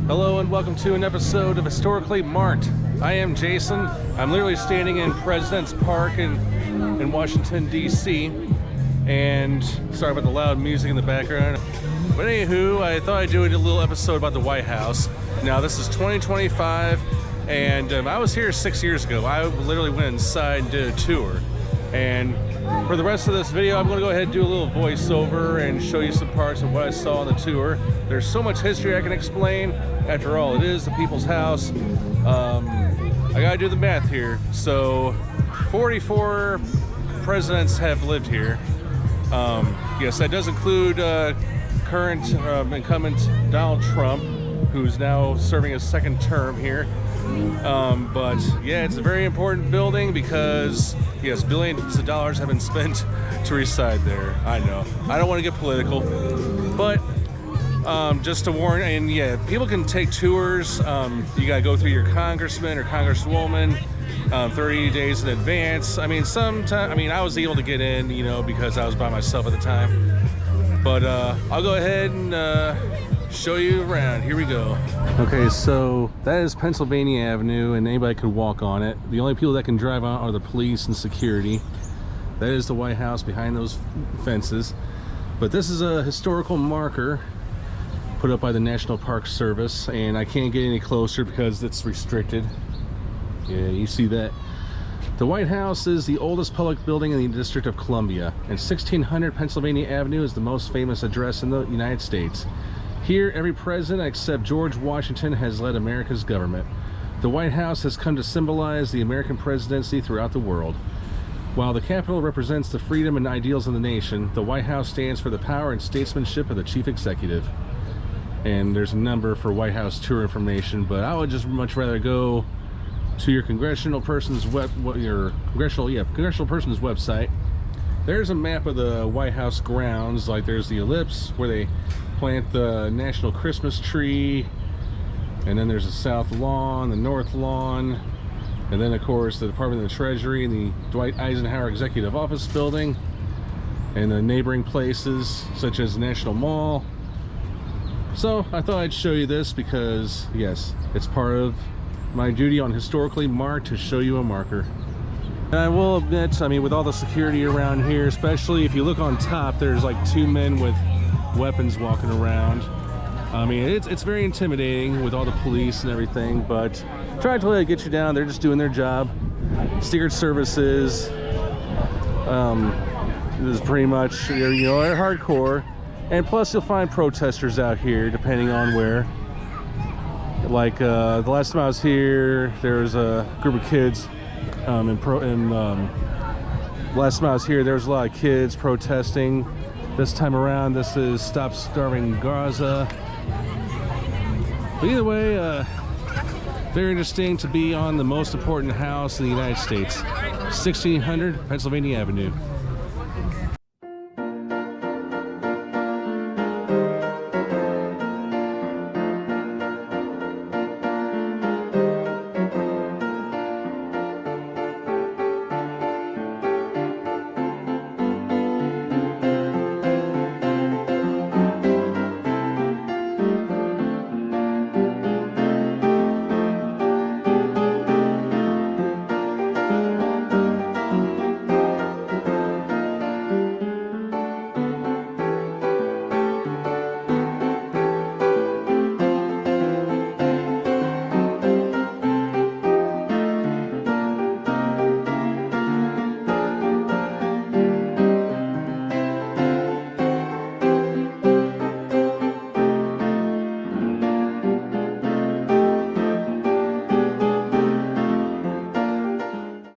Hello and welcome to an episode of Historically Marked. I am Jason. I'm literally standing in President's Park in Washington, D.C. And sorry about the loud music in the background. But anywho, I thought I'd do a little episode about the White House. Now this is 2025 and I was here 6 years ago. I literally went inside and did a tour. And for the rest of this video, I'm going to go ahead and do a little voiceover and show you some parts of what I saw on the tour. There's so much history I can explain. After all, it is the people's house. I gotta do the math here. So 44 presidents have lived here. Yes, that does include current incumbent Donald Trump, who's now serving his second term here. But yeah, it's a very important building because yes, billions of dollars have been spent to reside there. I know, I don't want to get political, but just to warn, and yeah, people can take tours. You gotta go through your congressman or congresswoman 30 days in advance. I mean, I was able to get in, you know, because I was by myself at the time. But I'll go ahead and show you around. Here we go. Okay, so that is Pennsylvania Avenue, and anybody could walk on it. The only people that can drive on are the police and security. That is the White House behind those fences. But this is a historical marker put up by the National Park Service, and I can't get any closer because it's restricted. Yeah, you see that. The White House is the oldest public building in the District of Columbia, and 1600 Pennsylvania Avenue is the most famous address in the United States. Here, every president except George Washington has led America's government. The White House has come to symbolize the American presidency throughout the world. While the Capitol represents the freedom and ideals of the nation, the White House stands for the power and statesmanship of the chief executive. And there's a number for White House tour information, but I would just much rather go to your congressional person's congressional person's website. There's a map of the White House grounds. Like there's the ellipse where they plant the national Christmas tree, and then there's the south lawn, the north lawn, and then of course the Department of the Treasury and the Dwight Eisenhower Executive Office building, and the neighboring places such as the National Mall. So I thought I'd show you this because yes, it's part of my duty on Historically Marked to show you a marker. And I will admit, I mean, with all the security around here, especially if you look on top, there's like two men with weapons walking around. I mean, it's very intimidating with all the police and everything, but try to get you down. They're just doing their job. Secret Services is pretty much, you know, they're hardcore. And plus you'll find protesters out here depending on where. Like the last time I was here, there was a group of kids last time I was here, there was a lot of kids protesting. This time around, this is Stop Starving Gaza. But either way, very interesting to be on the most important house in the United States, 1600 Pennsylvania Avenue.